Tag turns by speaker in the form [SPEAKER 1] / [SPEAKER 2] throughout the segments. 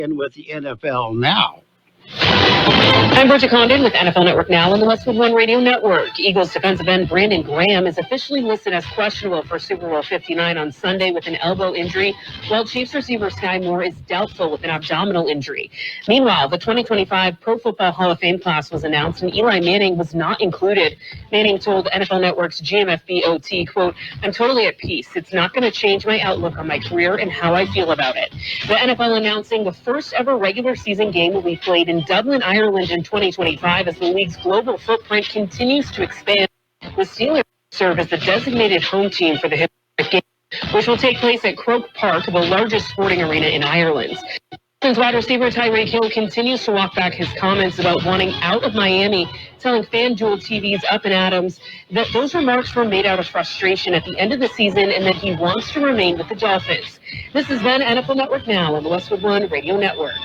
[SPEAKER 1] In with the NFL now.
[SPEAKER 2] I'm Bridget Condon with NFL Network Now on the Westwood One Radio Network. Eagles defensive end Brandon Graham is officially listed as questionable for Super Bowl 59 on Sunday with an elbow injury, while Chiefs receiver Sky Moore is doubtful with an abdominal injury. Meanwhile, the 2025 Pro Football Hall of Fame class was announced and Eli Manning was not included. Manning told NFL Network's GMFBOT, quote, "I'm totally at peace. It's not going to change my outlook on my career and how I feel about it." The NFL announcing the first ever regular season game will be played in Dublin, Ireland in 2025 as the league's global footprint continues to expand. The Steelers serve as the designated home team for the historic game, which will take place at Croke Park, the largest sporting arena in Ireland. Dolphins wide receiver Tyreek Hill continues to walk back his comments about wanting out of Miami, telling FanDuel TV's Up and Adams that those remarks were made out of frustration at the end of the season and that he wants to remain with the Dolphins. This is then NFL Network Now on the Westwood One Radio Network.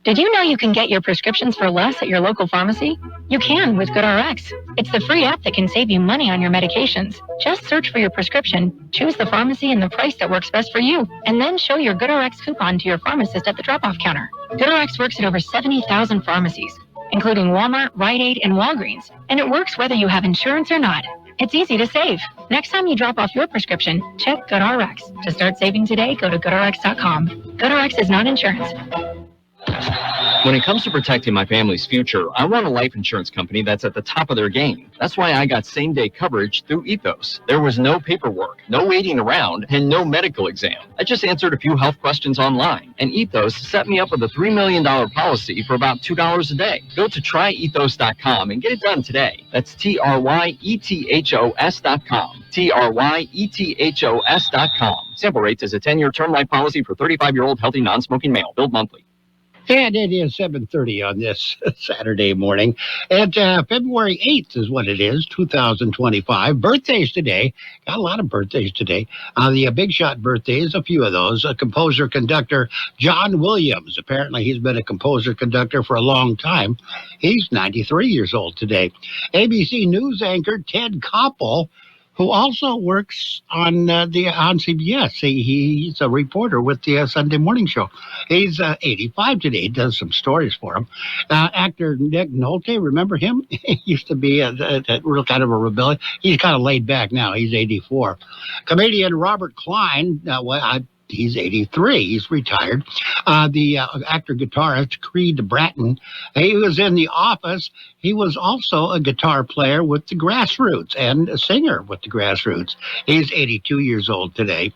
[SPEAKER 3] Did you know you can get your prescriptions for less at your local pharmacy? You can with GoodRx. It's the free app that can save you money on your medications. Just search for your prescription, choose the pharmacy and the price that works best for you, and then show your GoodRx coupon to your pharmacist at the drop-off counter. GoodRx works at over 70,000 pharmacies, including Walmart, Rite Aid, and Walgreens, and it works whether you have insurance or not. It's easy to save. Next time you drop off your prescription, check GoodRx. To start saving today, go to GoodRx.com. GoodRx is not insurance.
[SPEAKER 4] When it comes to protecting my family's future, I want a life insurance company that's at the top of their game. That's why I got same-day coverage through Ethos. There was no paperwork, no waiting around, and no medical exam. I just answered a few health questions online, and Ethos set me up with a $3 million policy for about $2 a day. Go to tryethos.com and get it done today. That's TRYETHOS.com. TRYETHOS.com. Sample rates is a 10-year term life policy for 35-year-old healthy non-smoking male. Billed monthly.
[SPEAKER 1] And it is 7:30 on this Saturday morning. And February 8th is what it is, 2025. Birthdays today. Got a lot of birthdays today. The big shot birthdays, a few of those. Composer-conductor John Williams. Apparently he's been a composer-conductor for a long time. He's 93 years old today. ABC News anchor Ted Koppel, who also works on CBS. He's a reporter with the Sunday morning show. He's 85 today. He does some stories for him. Actor Nick Nolte, remember him? He used to be a real kind of a rebellion. He's kind of laid back now. He's 84. Comedian Robert Klein, he's 83. He's retired. The actor-guitarist Creed Bratton, he was in The Office. He was also a guitar player with the Grassroots and a singer with the Grassroots. He's 82 years old today.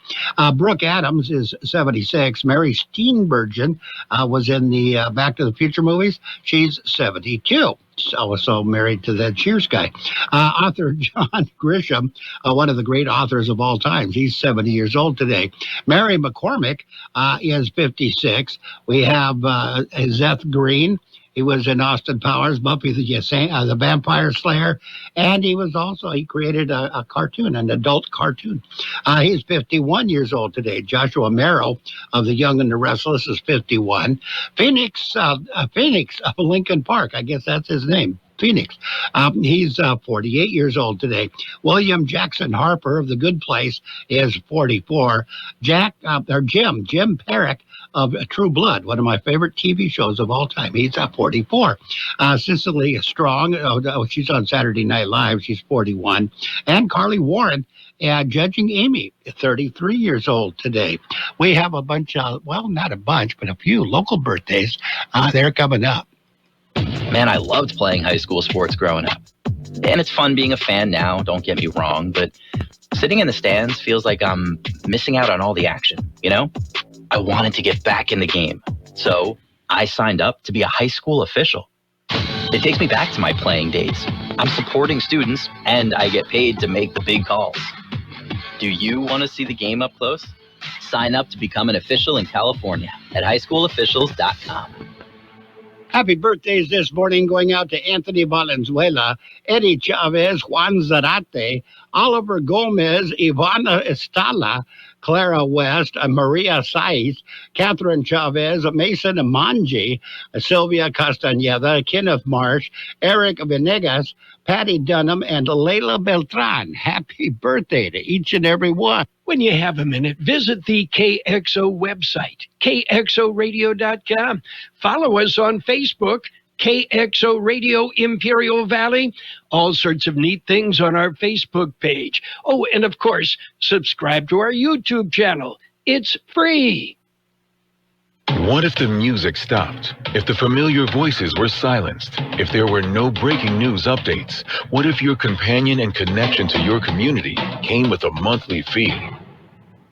[SPEAKER 1] Brooke Adams is 76. Mary Steenburgen was in the Back to the Future movies. She's 72. Also married to that Cheers guy. Author John Grisham, one of the great authors of all times. He's 70 years old today. Mary McCormick is 56. We have Seth Green. He was in Austin Powers, Buffy the Vampire Slayer, and he created a cartoon, an adult cartoon. He's 51 years old today. Joshua Merrill of The Young and the Restless is 51. Phoenix of Lincoln Park, I guess that's his name. Phoenix. He's 48 years old today. William Jackson Harper of The Good Place is 44. Jim Perrick of True Blood, one of my favorite TV shows of all time. He's 44. Cicely Strong, she's on Saturday Night Live. She's 41. And Carly Warren, Judging Amy, 33 years old today. We have a bunch of, well, not a bunch, but a few local birthdays. They're coming up.
[SPEAKER 5] Man, I loved playing high school sports growing up. And it's fun being a fan now, don't get me wrong, but sitting in the stands feels like I'm missing out on all the action, you know? I wanted to get back in the game, so I signed up to be a high school official. It takes me back to my playing days. I'm supporting students, and I get paid to make the big calls. Do you want to see the game up close? Sign up to become an official in California at highschoolofficials.com.
[SPEAKER 1] Happy birthdays this morning going out to Anthony Valenzuela, Eddie Chavez, Juan Zarate, Oliver Gomez, Ivana Estala, Clara West, Maria Saiz, Catherine Chavez, Mason Manji, Sylvia Castañeda, Kenneth Marsh, Eric Venegas, Patty Dunham, and Layla Beltran. Happy birthday to each and every one.
[SPEAKER 6] When you have a minute, visit the KXO website, kxoradio.com. Follow us on Facebook, KXO Radio Imperial Valley. All sorts of neat things on our Facebook page. Oh, and of course, subscribe to our YouTube channel. It's free.
[SPEAKER 7] What if the music stopped? If the familiar voices were silenced? If there were no breaking news updates? What if your companion and connection to your community came with a monthly fee?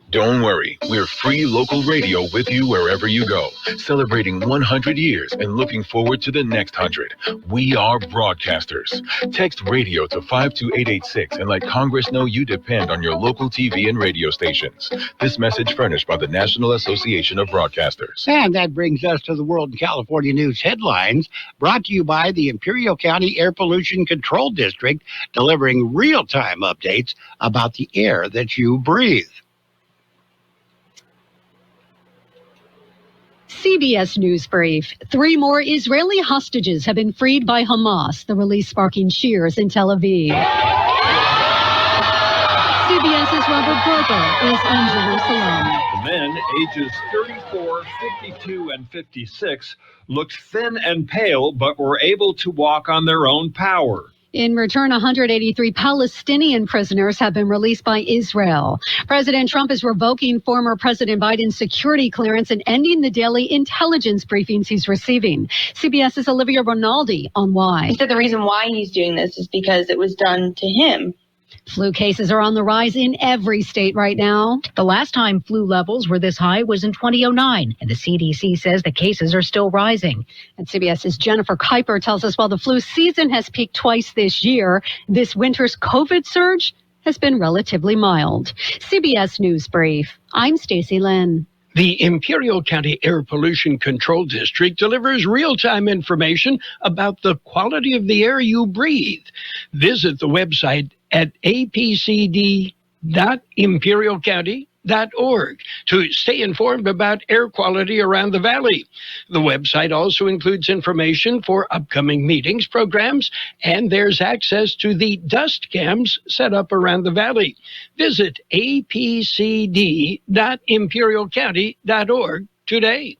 [SPEAKER 7] Don't worry, we're free local radio with you wherever you go, celebrating 100 years and looking forward to the next 100. We are broadcasters. Text radio to 52886 and let Congress know you depend on your local TV and radio stations. This message furnished by the National Association of Broadcasters.
[SPEAKER 1] And that brings us to the World in California News headlines, brought to you by the Imperial County Air Pollution Control District, delivering real-time updates about the air that you breathe.
[SPEAKER 8] CBS News Brief. 3 more Israeli hostages have been freed by Hamas, the release sparking cheers in Tel Aviv. CBS's Robert Berger is in Jerusalem.
[SPEAKER 9] The men, ages 34, 52, and 56, looked thin and pale, but were able to walk on their own power.
[SPEAKER 8] In return, 183 Palestinian prisoners have been released by Israel. President Trump is revoking former President Biden's security clearance and ending the daily intelligence briefings he's receiving. CBS's Olivia Rinaldi on why.
[SPEAKER 10] He said the reason why he's doing this is because it was done to him.
[SPEAKER 8] Flu cases are on the rise in every state right now.
[SPEAKER 11] The last time flu levels were this high was in 2009, and the CDC says the cases are still rising.
[SPEAKER 8] And CBS's Jennifer Kuiper tells us while the flu season has peaked twice this year, this winter's COVID surge has been relatively mild. CBS News Brief. I'm Stacey Lynn.
[SPEAKER 6] The Imperial County Air Pollution Control District delivers real-time information about the quality of the air you breathe. Visit the website at apcd.imperialcounty.org to stay informed about air quality around the valley. The website also includes information for upcoming meetings, programs, and there's access to the dust cams set up around the valley. Visit apcd.imperialcounty.org today.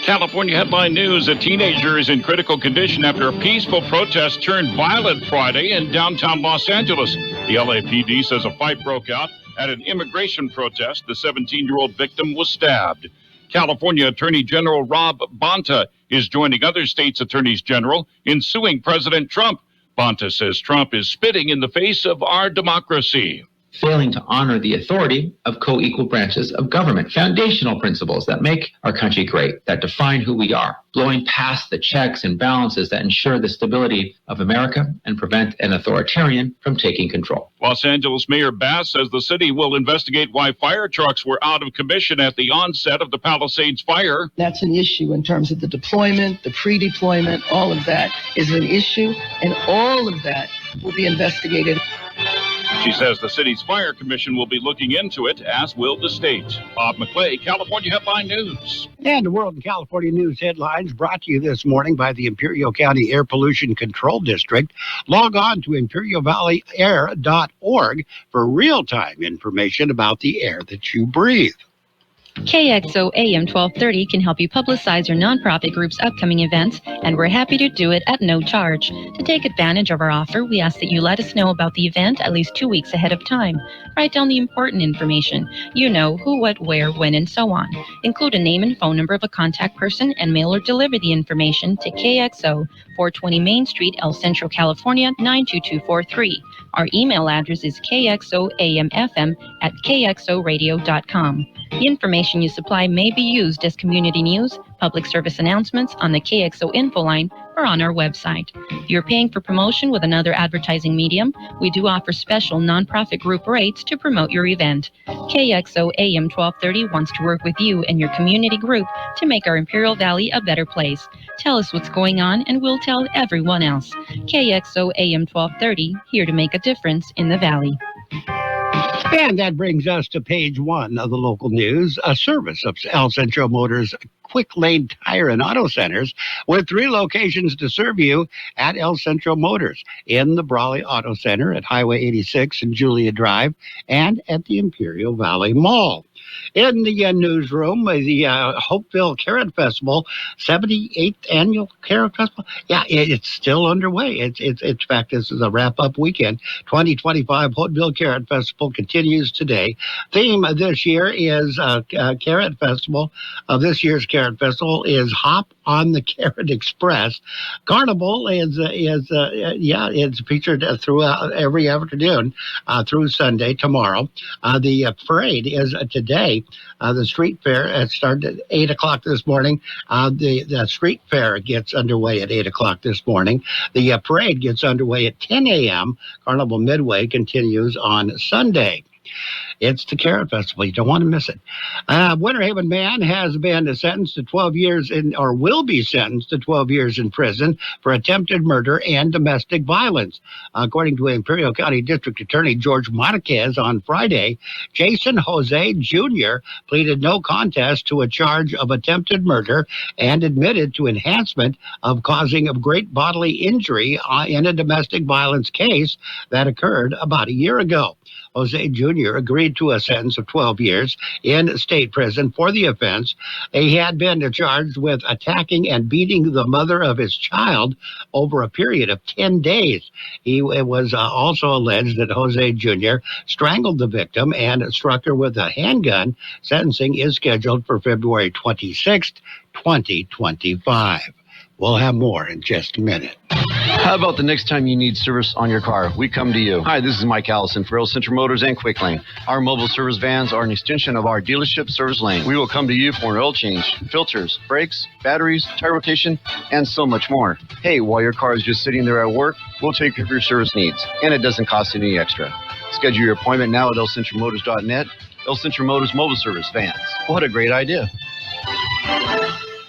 [SPEAKER 12] California headline news: a teenager is in critical condition after a peaceful protest turned violent Friday in downtown Los Angeles. The LAPD says a fight broke out at an immigration protest. The 17-year-old victim was stabbed. California Attorney General Rob Bonta is joining other states' attorneys general in suing President Trump. Bonta says Trump is spitting in the face of our democracy.
[SPEAKER 13] Failing to honor the authority of co-equal branches of government, foundational principles that make our country great, that define who we are, blowing past the checks and balances that ensure the stability of America and prevent an authoritarian from taking control.
[SPEAKER 12] Los Angeles Mayor Bass says the city will investigate why fire trucks were out of commission at the onset of the Palisades fire.
[SPEAKER 14] That's an issue in terms of the deployment, the pre-deployment, all of that is an issue, and all of that will be investigated.
[SPEAKER 12] She says the city's fire commission will be looking into it, as will the state. Bob McClay, California Headline News.
[SPEAKER 1] And the World in California News headlines brought to you this morning by the Imperial County Air Pollution Control District. Log on to imperialvalleyair.org for real-time information about the air that you breathe.
[SPEAKER 15] KXO AM 1230 can help you publicize your nonprofit group's upcoming events, and we're happy to do it at no charge. To take advantage of our offer, we ask that you let us know about the event at least 2 weeks ahead of time. Write down the important information. You know, who, what, where, when, and so on. Include a name and phone number of a contact person and mail or deliver the information to KXO, 420 Main Street, El Centro, California, 92243. Our email address is kxoamfm@kxoradio.com. The information you supply may be used as community news, public service announcements on the KXO info line, or on our website. If you're paying for promotion with another advertising medium, we do offer special nonprofit group rates to promote your event. KXO AM 1230 wants to work with you and your community group to make our Imperial Valley a better place. Tell us what's going on and we'll tell everyone else. KXO AM 1230, here to make a difference in the Valley.
[SPEAKER 1] And that brings us to page one of the local news, a service of El Centro Motors Quick Lane Tire and Auto Centers with 3 locations to serve you at El Centro Motors in the Brawley Auto Center at Highway 86 and Julia Drive and at the Imperial Valley Mall. In the newsroom, the Hopeville Carrot Festival, 78th Annual Carrot Festival. Yeah, it's still underway. It's in fact, this is a wrap-up weekend. 2025 Hopeville Carrot Festival continues today. Theme this year is Carrot Festival. This year's Carrot Festival is Hop on the Carrot Express. Carnival it's featured throughout every afternoon through Sunday tomorrow. The parade is today. The street fair started at 8 o'clock this morning. The street fair gets underway at 8 o'clock this morning. The parade gets underway at 10 a.m. Carnival Midway continues on Sunday. It's the Carrot Festival. You don't want to miss it. Winter Haven man has been sentenced to 12 years or will be sentenced to 12 years in prison for attempted murder and domestic violence. According to Imperial County District Attorney George Marquez on Friday, Jason Jose Jr. pleaded no contest to a charge of attempted murder and admitted to enhancement of causing of great bodily injury in a domestic violence case that occurred about a year ago. Jose Jr. agreed to a sentence of 12 years in state prison for the offense. He had been charged with attacking and beating the mother of his child over a period of 10 days. It was also alleged that Jose Jr. strangled the victim and struck her with a handgun. Sentencing is scheduled for February 26th, 2025. We'll have more in just a minute.
[SPEAKER 16] How about the next time you need service on your car? We come to you. Hi, this is Mike Allison for El Centro Motors and Quick Lane. Our mobile service vans are an extension of our dealership service lane. We will come to you for an oil change, filters, brakes, batteries, tire rotation, and so much more. Hey, while your car is just sitting there at work, we'll take care of your service needs, and it doesn't cost any extra. Schedule your appointment now at elcentromotors.net. El Centro Motors Mobile Service Vans. What a great idea.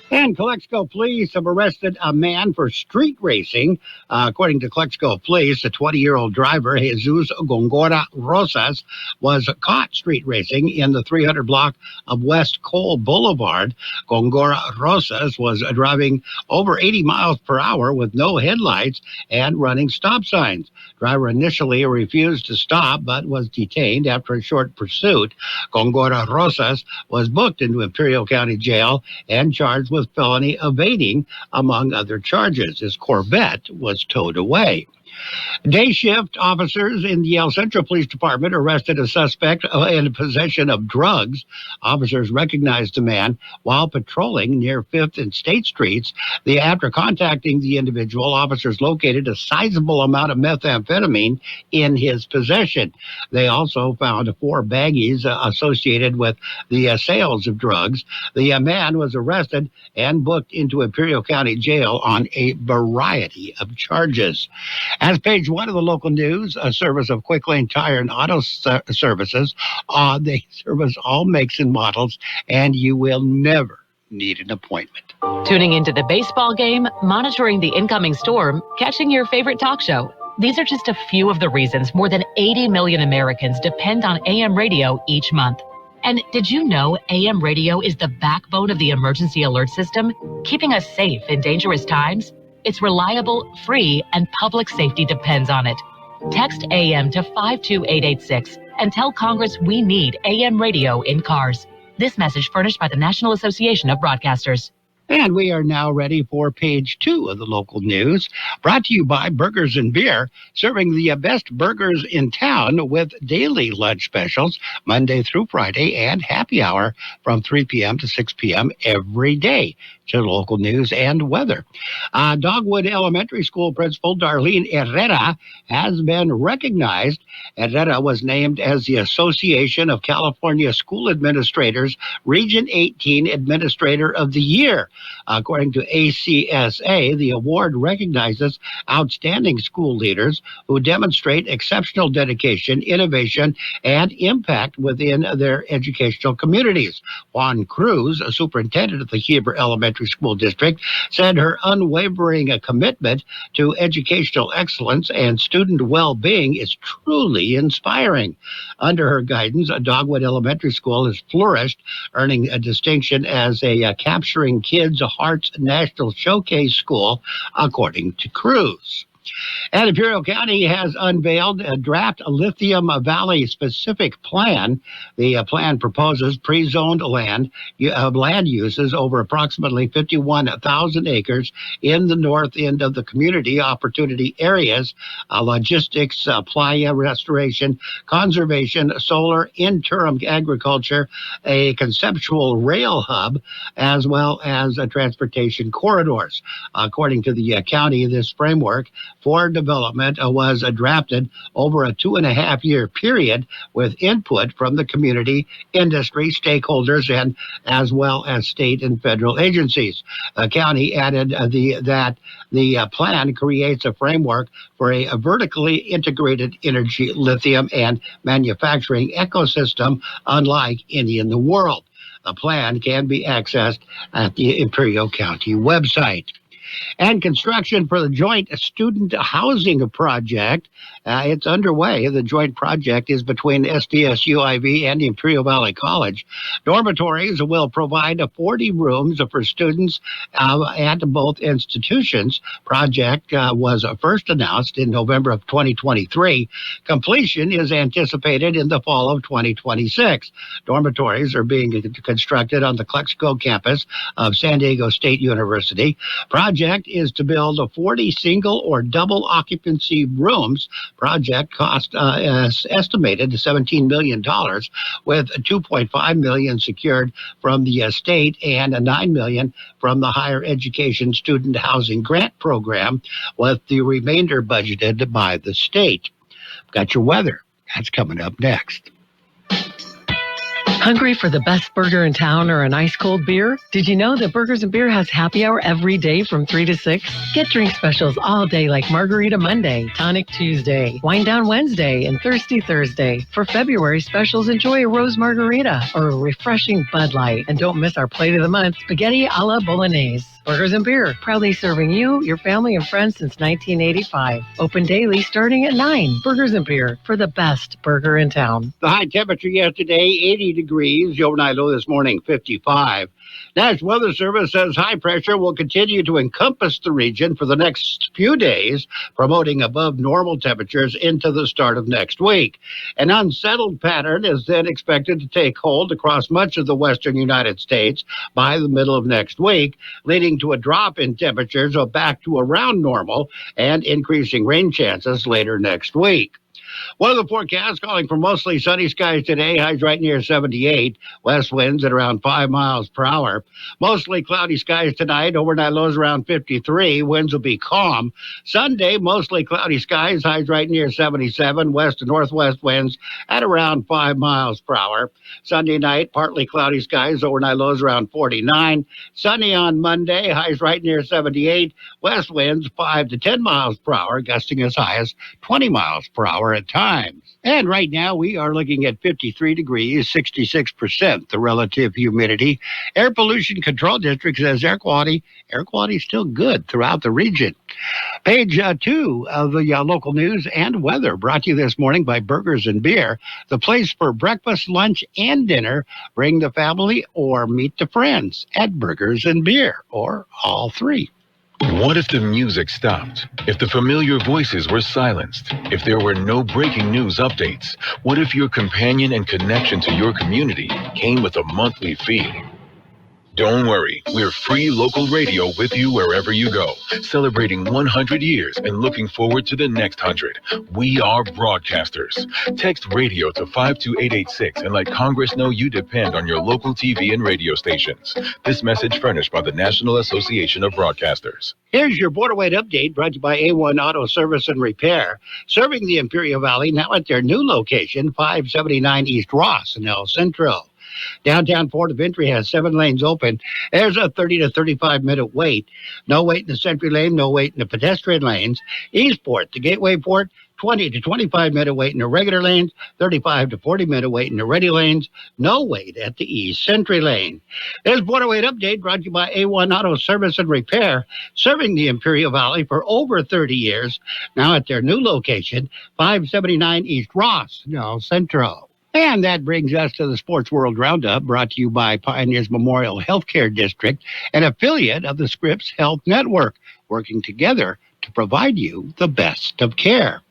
[SPEAKER 1] And Kxo police have arrested a man for street racing. According to Kxo police, a 20-year-old driver, Jesus Gongora Rosas, was caught street racing in the 300 block of West Cole Boulevard. Gongora Rosas was driving over 80 miles per hour with no headlights and running stop signs. Driver initially refused to stop, but was detained after a short pursuit. Gongora Rosas was booked into Imperial County Jail and charged with felony evading, among other charges. His Corvette was towed away. Day shift officers in the El Centro Police Department arrested a suspect in possession of drugs. Officers recognized the man while patrolling near 5th and State Streets. After contacting the individual, officers located a sizable amount of methamphetamine in his possession. They also found 4 baggies associated with the sales of drugs. The man was arrested and booked into Imperial County Jail on a variety of charges. As page one of the local news, a service of Quick Lane Tire and Auto Services. They service all makes and models, and you will never need an appointment.
[SPEAKER 2] Tuning into the baseball game, monitoring the incoming storm, catching your favorite talk show. These are just a few of the reasons more than 80 million Americans depend on AM radio each month. And did you know AM radio is the backbone of the emergency alert system, keeping us safe in dangerous times? It's reliable, free, and public safety depends on it. Text AM to 52886 and tell Congress we need AM radio in cars. This message furnished by the National Association of Broadcasters.
[SPEAKER 1] And we are now ready for page 2 of the local news, brought to you by Burgers and Beer, serving the best burgers in town with daily lunch specials, Monday through Friday, and happy hour from 3 p.m. to 6 p.m. every day. To local news and weather. Dogwood Elementary School Principal Darlene Herrera has been recognized. Herrera was named as the Association of California School Administrators Region 18 Administrator of the Year. According to ACSA, the award recognizes outstanding school leaders who demonstrate exceptional dedication, innovation, and impact within their educational communities. Juan Cruz, a superintendent of the Heber Elementary Elementary School District, said her unwavering commitment to educational excellence and student well-being is truly inspiring. Under her guidance, Dogwood Elementary School has flourished, earning a distinction as a Capturing Kids' Hearts National Showcase School, according to Cruz. And Imperial County has unveiled a draft Lithium Valley specific plan. The plan proposes pre-zoned land uses over approximately 51,000 acres in the north end of the community opportunity areas, logistics, playa restoration, conservation, solar, interim agriculture, a conceptual rail hub, as well as transportation corridors. According to the county, this framework for development was drafted over a 2.5-year period with input from the community, industry, stakeholders, and as well as state and federal agencies. The county added that the plan creates a framework for a vertically integrated energy, lithium, and manufacturing ecosystem unlike any in the world. The plan can be accessed at the Imperial County website. And construction for the joint student housing project, it's underway. The joint project is between SDSUIV and Imperial Valley College. Dormitories will provide 40 rooms for students at both institutions. Project was first announced in November of 2023. Completion is anticipated in the fall of 2026. Dormitories are being constructed on the Kxo campus of San Diego State University. Project is to build 40 single or double occupancy rooms. Project cost estimated $17 million, with $2.5 million secured from the state and $9 million from the Higher Education Student Housing Grant Program, with the remainder budgeted by the state. Got your weather. That's coming up next.
[SPEAKER 17] Hungry for the best burger in town or an ice-cold beer? Did you know that Burgers & Beer has happy hour every day from 3 to 6? Get drink specials all day like Margarita Monday, Tonic Tuesday, Wine Down Wednesday, and Thirsty Thursday. For February specials, enjoy a Rose Margarita or a refreshing Bud Light. And don't miss our Plate of the Month, Spaghetti a la Bolognese. Burgers & Beer, proudly serving you, your family, and friends since 1985. Open daily starting at 9. Burgers & Beer, for the best burger in town.
[SPEAKER 1] The high temperature yesterday, 80 degrees. The overnight low this morning, 55. National Weather Service says high pressure will continue to encompass the region for the next few days, promoting above normal temperatures into the start of next week. An unsettled pattern is then expected to take hold across much of the western United States by the middle of next week, leading to a drop in temperatures back to around normal and increasing rain chances later next week. Weather forecast calling for mostly sunny skies today, highs right near 78, west winds at around 5 miles per hour. Mostly cloudy skies tonight, overnight lows around 53, winds will be calm. Sunday, mostly cloudy skies, highs right near 77, west to northwest winds at around 5 miles per hour. Sunday night, partly cloudy skies, overnight lows around 49. Sunny on Monday, highs right near 78, west winds 5 to 10 miles per hour, gusting as high as 20 miles per hour at times. And right now we are looking at 53 degrees, 66% the relative humidity. Air Pollution Control District says air quality is still good throughout the region. Page 2 of the local news and weather, brought to you this morning by Burgers & Beer, the place for breakfast, lunch, and dinner. Bring the family or meet the friends at Burgers & Beer, or all three.
[SPEAKER 7] What if the music stopped? If the familiar voices were silenced? If there were no breaking news updates? What if your companion and connection to your community came with a monthly fee? Don't worry, we're free local radio with you wherever you go, celebrating 100 years and looking forward to the next 100. We are broadcasters. Text radio to 52886 and let Congress know you depend on your local TV and radio stations. This message furnished by the National Association of Broadcasters.
[SPEAKER 1] Here's your Border Wide Update, brought to you by A1 Auto Service and Repair, serving the Imperial Valley now at their new location, 579 East Ross in El Centro. Downtown Port of Entry has 7 lanes open. There's a 30 to 35 minute wait. No wait in the Sentry lane, no wait in the pedestrian lanes. Eastport, the Gateway Port, 20 to 25-minute wait in the regular lanes, 35 to 40-minute wait in the ready lanes, no wait at the East Century lane. This Border Wait Update brought to you by A1 Auto Service and Repair, serving the Imperial Valley for over 30 years, now at their new location, 579 East Ross, now Centro. And that brings us to the Sports World Roundup, brought to you by Pioneers Memorial Healthcare District, an affiliate of the Scripps Health Network, working together to provide you the best of care.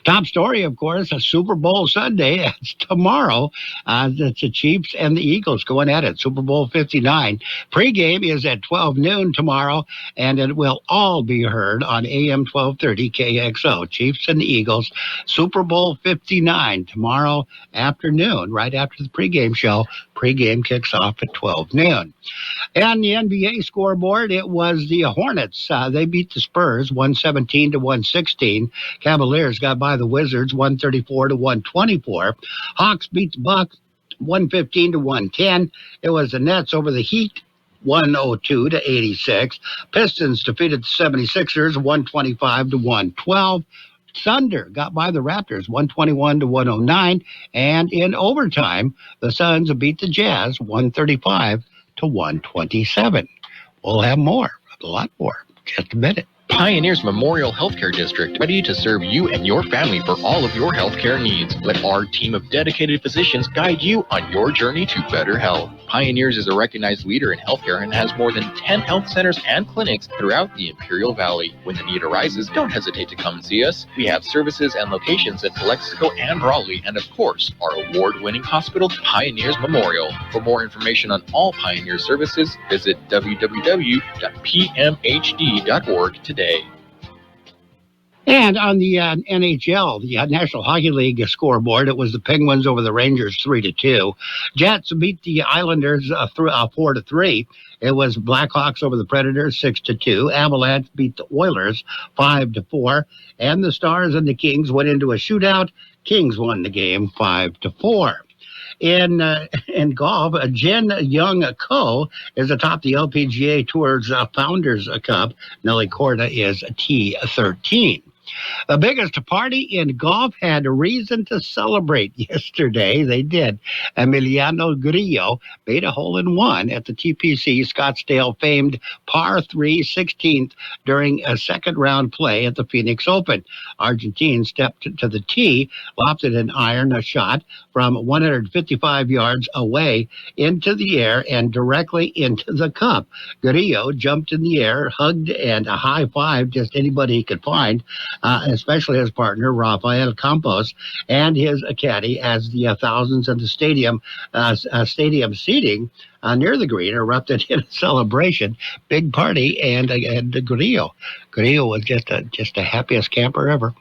[SPEAKER 1] Top story, of course, a Super Bowl Sunday. It's tomorrow. It's the Chiefs and the Eagles going at it. Super Bowl 59. Pregame is at 12 noon tomorrow, and it will all be heard on AM 1230 KXO. Chiefs and the Eagles, Super Bowl 59 tomorrow afternoon, right after the pregame show. Pregame kicks off at 12 noon. And the NBA scoreboard, it was the Hornets. They beat the Spurs 117 to 116. Cavaliers got by the Wizards 134 to 124. Hawks beat the Bucks 115 to 110. It was the Nets over the Heat 102 to 86. Pistons defeated the 76ers 125 to 112. Thunder got by the Raptors 121 to 109, and in overtime, the Suns beat the Jazz 135 to 127. We'll have more, a lot more, just a minute.
[SPEAKER 18] Pioneers Memorial Healthcare District, ready to serve you and your family for all of your healthcare needs. Let our team of dedicated physicians guide you on your journey to better health. Pioneers is a recognized leader in healthcare and has more than 10 health centers and clinics throughout the Imperial Valley. When the need arises, don't hesitate to come and see us. We have services and locations in Calexico and Raleigh, and of course, our award-winning hospital, Pioneers Memorial. For more information on all Pioneer services, visit www.pmhd.org today.
[SPEAKER 1] And on the NHL, the National Hockey League scoreboard, it was the Penguins over the Rangers 3-2. Jets beat the Islanders 4-3. It was Blackhawks over the Predators 6-2. Avalanche beat the Oilers 5-4. And the Stars and the Kings went into a shootout. Kings won the game 5-4. In golf, Jen Young Ko is atop the LPGA Tour's Founders Cup. Nelly Korda is T13. The biggest party in golf had a reason to celebrate yesterday. They did. Emiliano Grillo made a hole-in-one at the TPC Scottsdale famed par 3 16th during a second-round play at the Phoenix Open. Argentine stepped to the tee, lofted an iron shot from 155 yards away into the air and directly into the cup. Grillo jumped in the air, hugged and a high-fived just anybody he could find, especially his partner, Rafael Campos, and his caddy, as the thousands in the stadium seating near the green erupted in a celebration. Big party, and Grillo. Grillo was just the happiest camper ever.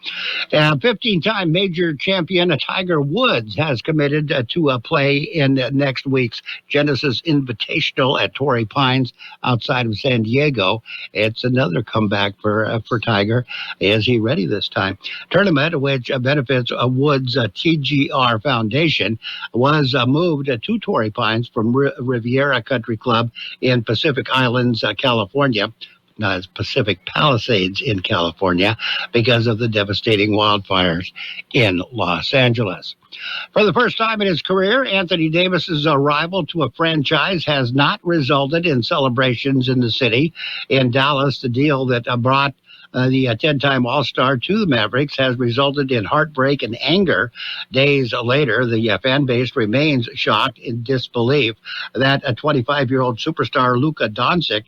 [SPEAKER 1] 15-time major champion Tiger Woods has committed to play in next week's Genesis Invitational at Torrey Pines outside of San Diego. It's another comeback for Tiger. Is he ready this time? Tournament, which benefits Woods' TGR Foundation, was moved to Torrey Pines from Riviera Country Club in Pacific Islands, California. Pacific Palisades in California, because of the devastating wildfires in Los Angeles. For the first time in his career, Anthony Davis's arrival to a franchise has not resulted in celebrations in the city. In Dallas, the deal that brought the 10-time All-Star to the Mavericks has resulted in heartbreak and anger. Days later, the fan base remains shocked in disbelief that a 25-year-old superstar, Luka Doncic,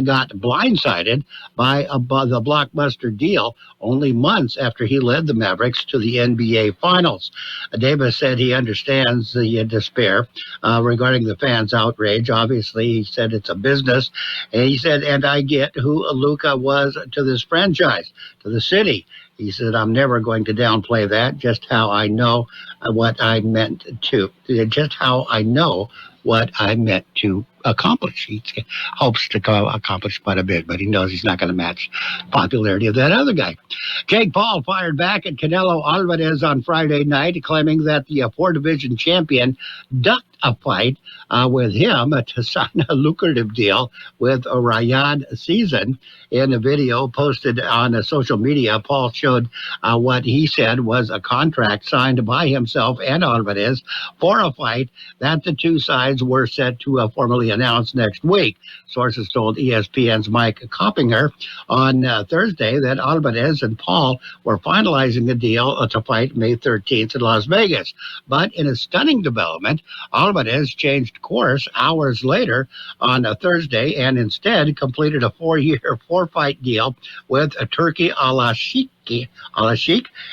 [SPEAKER 1] got blindsided by the blockbuster deal only months after he led the Mavericks to the NBA Finals. Davis said he understands the despair regarding the fans' outrage. Obviously, he said it's a business. And he said, and I get who Luka was to this franchise, to the city. He said, I'm never going to downplay that, just how I know what I meant to, accomplish. He hopes to accomplish quite a bit, but he knows he's not going to match the popularity of that other guy. Jake Paul fired back at Canelo Alvarez on Friday night, claiming that the 4-division champion ducked a fight with him to sign a lucrative deal with a Riyadh season. In a video posted on social media, Paul showed what he said was a contract signed by himself and Alvarez for a fight that the two sides were set to formally announce next week. Sources told ESPN's Mike Coppinger on Thursday that Alvarez and Paul were finalizing a deal to fight May 13th in Las Vegas. But in a stunning development, Alvarez changed course hours later on a Thursday and instead completed a 4-year, 4-fight deal with Turki Al-Sheikh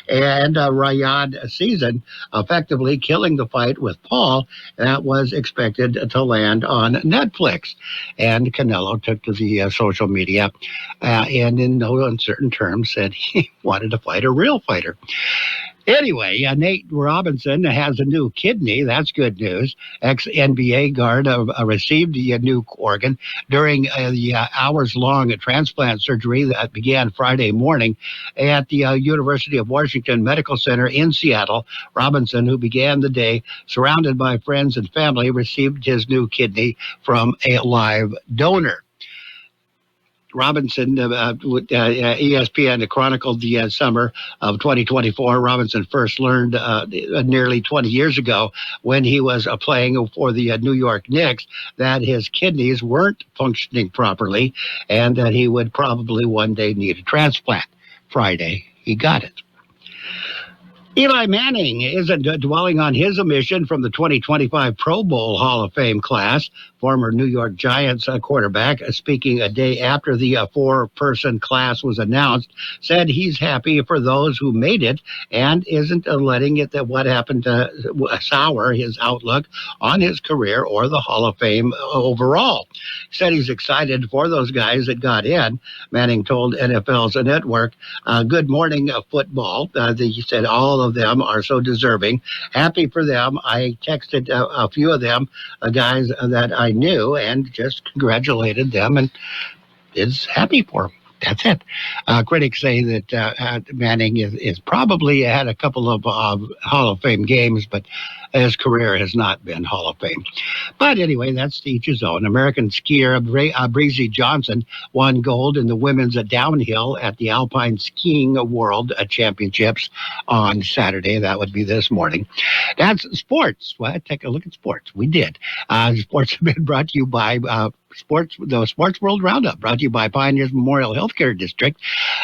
[SPEAKER 1] and Riyadh season, effectively killing the fight with Paul that was expected to land on Netflix. And Canelo took to the social media and in no uncertain terms said he wanted to fight a real fighter. Anyway, Nate Robinson has a new kidney. That's good news. Ex-NBA guard received a new organ during the hours-long transplant surgery that began Friday morning at the University of Washington Medical Center in Seattle. Robinson, who began the day surrounded by friends and family, received his new kidney from a live donor. Robinson, ESPN chronicled the summer of 2024. Robinson first learned nearly 20 years ago when he was playing for the New York Knicks that his kidneys weren't functioning properly and that he would probably one day need a transplant. Friday, he got it. Eli Manning isn't dwelling on his omission from the 2025 Pro Bowl Hall of Fame class. Former New York Giants quarterback, speaking a day after the 4-person class was announced, said he's happy for those who made it and isn't letting it that what happened to sour his outlook on his career or the Hall of Fame overall. Said he's excited for those guys that got in. Manning told NFL's network, Good Morning Football. He said all of them are so deserving. Happy for them. I texted a few of them, guys that I knew, and just congratulated them and is happy for them. That's it. Critics say that Manning is probably had a couple of Hall of Fame games, but his career has not been Hall of Fame. But anyway, that's to each his own. American skier Breezy Johnson won gold in the women's downhill at the Alpine Skiing World Championships on Saturday. That would be this morning. That's sports. Well, take a look at sports. We did. Sports have been brought to you by the Sports World Roundup, brought to you by Pioneers Memorial Healthcare District.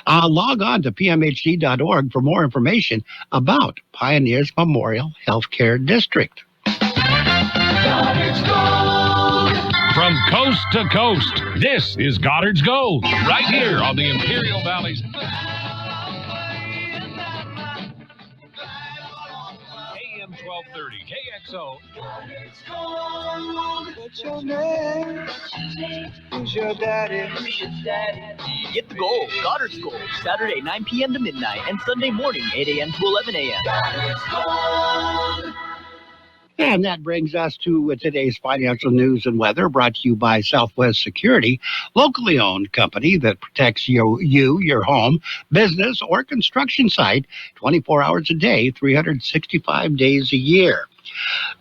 [SPEAKER 1] Log on to pmhd.org for more information about Pioneers Memorial Healthcare District.
[SPEAKER 12] From coast to coast, this is Goddard's Gold, right here on the Imperial Valley's AM 1230 KXO.
[SPEAKER 19] What's your name? Who's your daddy?
[SPEAKER 20] Get the gold, Goddard's Gold, Saturday 9 p.m. to midnight and Sunday morning 8 a.m. to 11 a.m.
[SPEAKER 1] And that brings us to today's financial news and weather, brought to you by Southwest Security, locally owned company that protects you, your home, business, or construction site 24 hours a day, 365 days a year.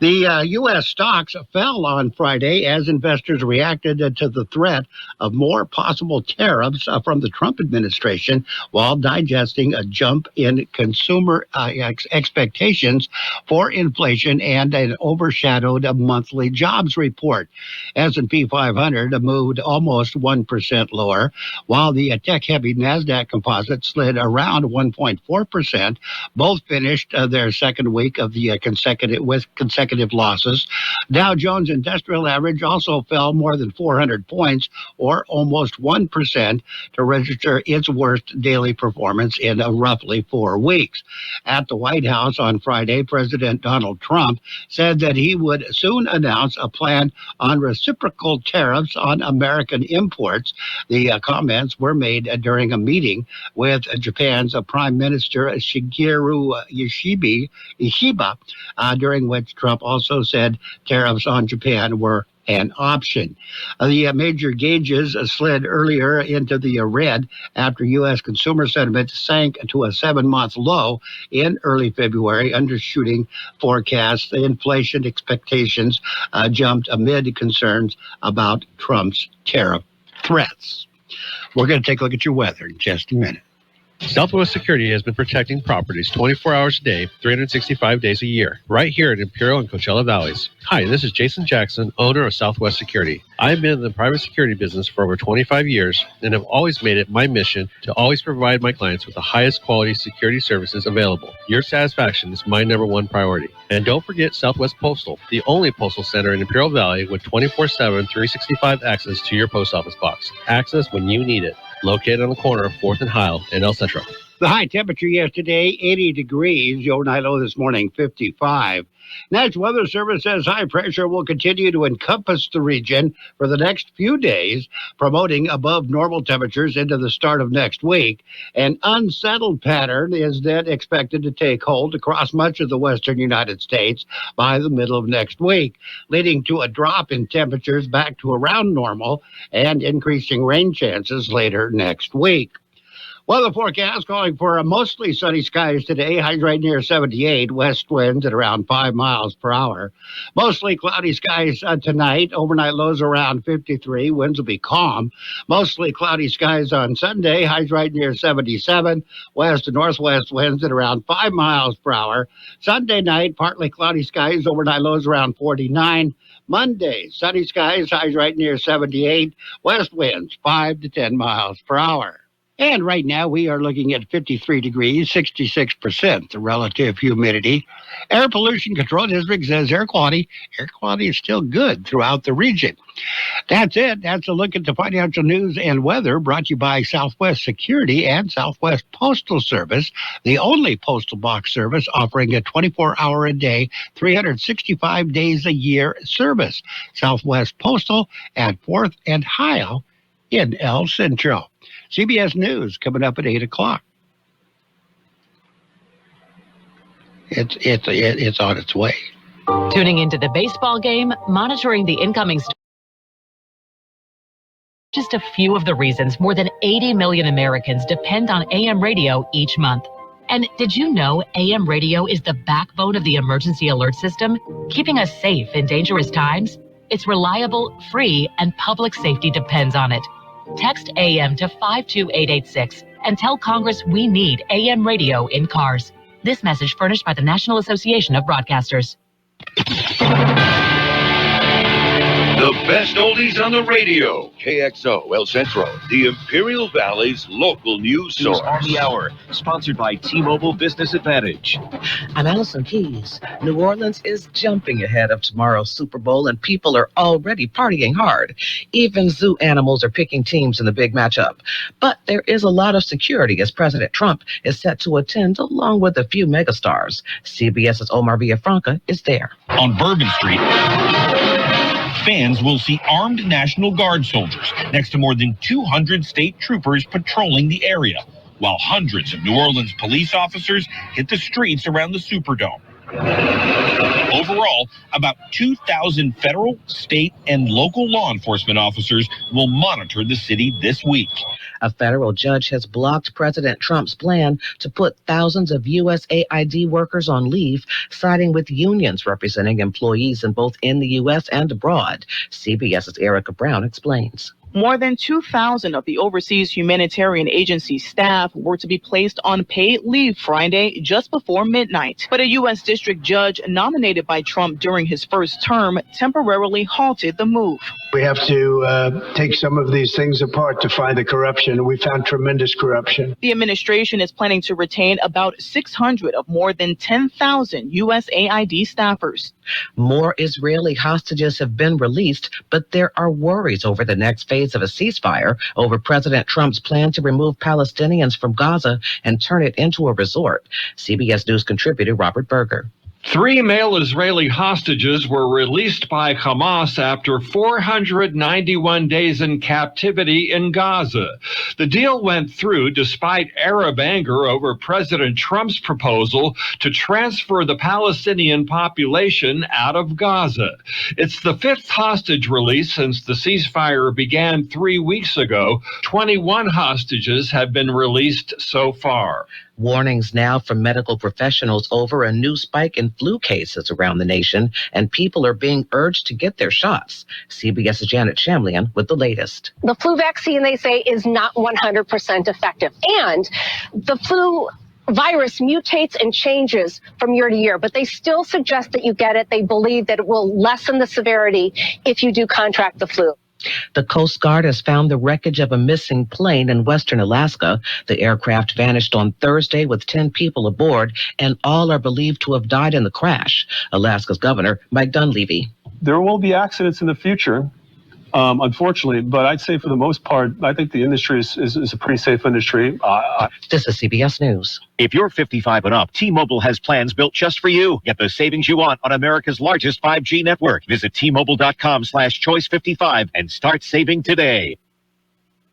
[SPEAKER 1] The U.S. stocks fell on Friday as investors reacted to the threat of more possible tariffs from the Trump administration while digesting a jump in consumer expectations for inflation and an overshadowed monthly jobs report. S&P 500 moved almost 1% lower, while the tech-heavy NASDAQ composite slid around 1.4%. Both finished their second week of the consecutive losses. Dow Jones Industrial Average also fell more than 400 points, or almost 1%, to register its worst daily performance in roughly 4 weeks. At the White House on Friday, President Donald Trump said that he would soon announce a plan on reciprocal tariffs on American imports. The comments were made during a meeting with Japan's Prime Minister Shigeru Ishiba during during which Trump also said tariffs on Japan were an option. The major gauges slid earlier into the red after U.S. consumer sentiment sank to a 7-month low in early February, undershooting forecasts. The inflation expectations jumped amid concerns about Trump's tariff threats. We're going to take a look at your weather in just a minute.
[SPEAKER 21] Southwest Security has been protecting properties 24 hours a day, 365 days a year, right here in Imperial and Coachella Valleys. Hi, this is Jason Jackson, owner of Southwest Security. I've been in the private security business for over 25 years and have always made it my mission to always provide my clients with the highest quality security services available. Your satisfaction is my number one priority. And don't forget Southwest Postal, the only postal center in Imperial Valley with 24/7, 365 access to your post office box. Access when you need it. Located on the corner of 4th and Heil in El Centro.
[SPEAKER 1] The high temperature yesterday, 80 degrees. The overnight low this morning, 55. National Weather Service says high pressure will continue to encompass the region for the next few days, promoting above normal temperatures into the start of next week. An unsettled pattern is then expected to take hold across much of the western United States by the middle of next week, leading to a drop in temperatures back to around normal and increasing rain chances later next week. Weather forecast calling for mostly sunny skies today, highs right near 78, west winds at around 5 miles per hour. Mostly cloudy skies tonight, overnight lows around 53, winds will be calm. Mostly cloudy skies on Sunday, highs right near 77, west to northwest winds at around 5 miles per hour. Sunday night, partly cloudy skies, overnight lows around 49. Monday, sunny skies, highs right near 78, west winds 5 to 10 miles per hour. And right now we are looking at 53 degrees, 66% the relative humidity. Air Pollution Control District says air quality is still good throughout the region. That's it. That's a look at the financial news and weather brought to you by Southwest Security and Southwest Postal Service, the only postal box service offering a 24-hour-a-day, 365 days a year service. Southwest Postal at 4th and Heil in El Centro. CBS News coming up at 8 o'clock. It's on its way.
[SPEAKER 2] Tuning into the baseball game, monitoring the incoming just a few of the reasons more than 80 million Americans depend on AM radio each month. And did you know AM radio is the backbone of the emergency alert system, keeping us safe in dangerous times? It's reliable, free, and public safety depends on it. Text AM to 52886 and tell Congress we need AM radio in cars. This message furnished by the National Association of Broadcasters.
[SPEAKER 22] The best oldies on the radio. KXO El Centro, the Imperial Valley's local news source.
[SPEAKER 23] On the hour, sponsored by T-Mobile Business Advantage.
[SPEAKER 24] I'm Allison Keys. New Orleans is jumping ahead of tomorrow's Super Bowl, and people are already partying hard. Even zoo animals are picking teams in the big matchup. But there is a lot of security as President Trump is set to attend along with a few megastars. CBS's Omar Villafranca is there.
[SPEAKER 25] On Bourbon Street, fans will see armed National Guard soldiers next to more than 200 state troopers patrolling the area, while hundreds of New Orleans police officers hit the streets around the Superdome. Overall, about 2,000 federal, state, and local law enforcement officers will monitor the city this week.
[SPEAKER 24] A federal judge has blocked President Trump's plan to put thousands of USAID workers on leave, siding with unions representing employees both in the U.S. and abroad. CBS's Erica Brown explains.
[SPEAKER 26] More than 2,000 of the overseas humanitarian agency staff were to be placed on paid leave Friday just before midnight. But a U.S. district judge nominated by Trump during his first term temporarily halted the move.
[SPEAKER 27] We have to take some of these things apart to find the corruption. We found tremendous corruption.
[SPEAKER 26] The administration is planning to retain about 600 of more than 10,000 USAID staffers.
[SPEAKER 24] More Israeli hostages have been released, but there are worries over the next phase of a ceasefire over President Trump's plan to remove Palestinians from Gaza and turn it into a resort. CBS News contributor Robert Berger.
[SPEAKER 3] 3 male Israeli hostages were released by Hamas after 491 days in captivity in Gaza. The deal went through despite Arab anger over President Trump's proposal to transfer the Palestinian population out of Gaza. It's the 5th hostage release since the ceasefire began 3 weeks ago. 21 hostages have been released so far.
[SPEAKER 24] Warnings now from medical professionals over a new spike in flu cases around the nation, and people are being urged to get their shots. CBS's Janet Shamlian with the latest.
[SPEAKER 4] The flu vaccine, they say, is not 100% effective. And the flu virus mutates and changes from year to year, but they still suggest that you get it. They believe that it will lessen the severity if you do contract the flu.
[SPEAKER 24] The Coast Guard has found the wreckage of a missing plane in western Alaska. The aircraft vanished on Thursday with 10 people aboard, and all are believed to have died in the crash. Alaska's Governor Mike Dunleavy.
[SPEAKER 5] There will be accidents in the future, unfortunately, but I'd say for the most part, I think the industry is a pretty safe industry.
[SPEAKER 24] This is CBS News.
[SPEAKER 23] If you're 55 and up, T-Mobile has plans built just for you. Get the savings you want on America's largest 5G network. Visit T-Mobile.com/choice55 and start saving today.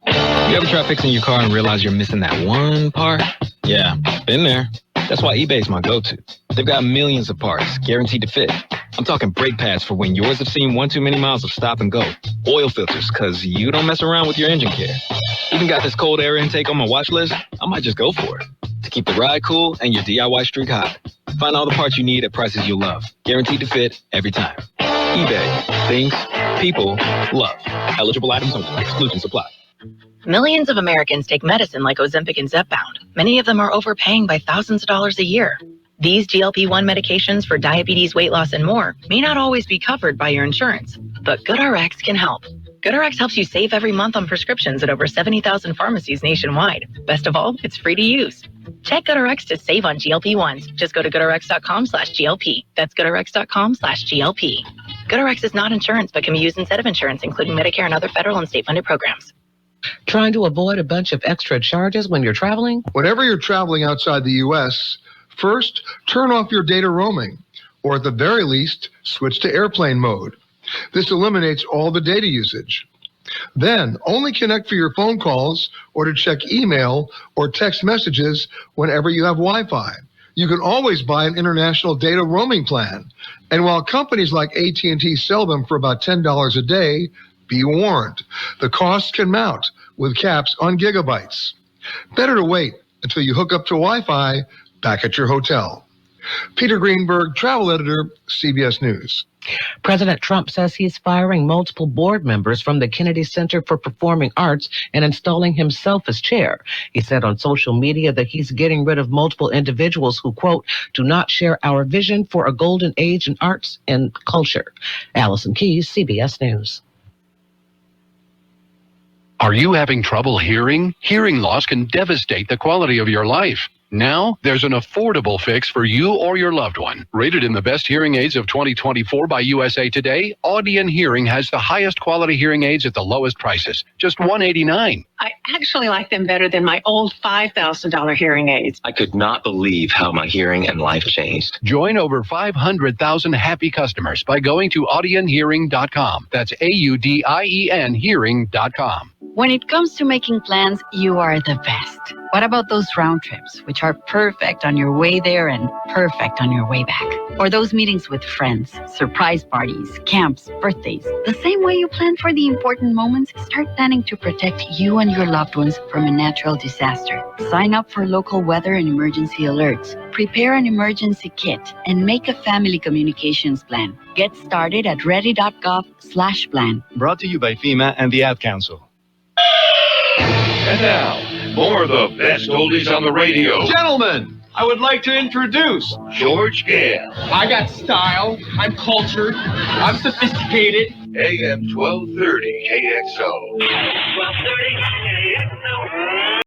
[SPEAKER 8] You ever try fixing your car and realize you're missing that one part? Yeah, been there. That's why eBay's my go-to. They've got millions of parts, guaranteed to fit. I'm talking brake pads for when yours have seen one too many miles of stop and go. Oil filters, because you don't mess around with your engine care. Even got this cold air intake on my watch list. I might just go for it. To keep the ride cool and your DIY streak hot. Find all the parts you need at prices you'll love. Guaranteed to fit every time. eBay. Things people love. Eligible items only. Exclusions apply.
[SPEAKER 9] Millions of Americans take medicine like Ozempic and Zepbound. Many of them are overpaying by thousands of dollars a year. These GLP-1 medications for diabetes, weight loss, and more may not always be covered by your insurance, but GoodRx can help. GoodRx helps you save every month on prescriptions at over 70,000 pharmacies nationwide. Best of all, it's free to use. Check GoodRx to save on GLP-1s. Just go to GoodRx.com/GLP. That's GoodRx.com/GLP. GoodRx is not insurance, but can be used instead of insurance, including Medicare and other federal and state-funded programs.
[SPEAKER 24] Trying to avoid a bunch of extra charges when you're traveling?
[SPEAKER 10] Whenever you're traveling outside the U.S., first, turn off your data roaming, or at the very least, switch to airplane mode. This eliminates all the data usage. Then, only connect for your phone calls or to check email or text messages whenever you have Wi-Fi. You can always buy an international data roaming plan. And while companies like AT&T sell them for about $10 a day, be warned, the costs can mount with caps on gigabytes. Better to wait until you hook up to Wi-Fi back at your hotel. Peter Greenberg, travel editor, CBS News.
[SPEAKER 24] President Trump says he's firing multiple board members from the Kennedy Center for Performing Arts and installing himself as chair. He said on social media that he's getting rid of multiple individuals who, quote, do not share our vision for a golden age in arts and culture. Allison Keyes, CBS News.
[SPEAKER 11] Are you having trouble hearing? Hearing loss can devastate the quality of your life. Now, there's an affordable fix for you or your loved one. Rated in the best hearing aids of 2024 by USA Today, Audion Hearing has the highest quality hearing aids at the lowest prices, just $189.
[SPEAKER 28] I actually like them better than my old $5,000 hearing aids.
[SPEAKER 29] I could not believe how my hearing and life changed.
[SPEAKER 11] Join over 500,000 happy customers by going to audionhearing.com. That's AUDIEN hearing.com.
[SPEAKER 30] When it comes to making plans, you are the best. What about those round trips, which are perfect on your way there and perfect on your way back? Or those meetings with friends, surprise parties, camps, birthdays. The same way you plan for the important moments, start planning to protect you and your loved ones from a natural disaster. Sign up for local weather and emergency alerts. Prepare an emergency kit and make a family communications plan. Get started at ready.gov/plan.
[SPEAKER 23] Brought to you by FEMA and the Ad Council.
[SPEAKER 22] And now, more of the best oldies on the radio.
[SPEAKER 3] Gentlemen, I would like to introduce
[SPEAKER 22] George Gale.
[SPEAKER 3] I got style, I'm cultured, I'm sophisticated.
[SPEAKER 22] AM 1230 KXO.
[SPEAKER 19] 1230 KXO.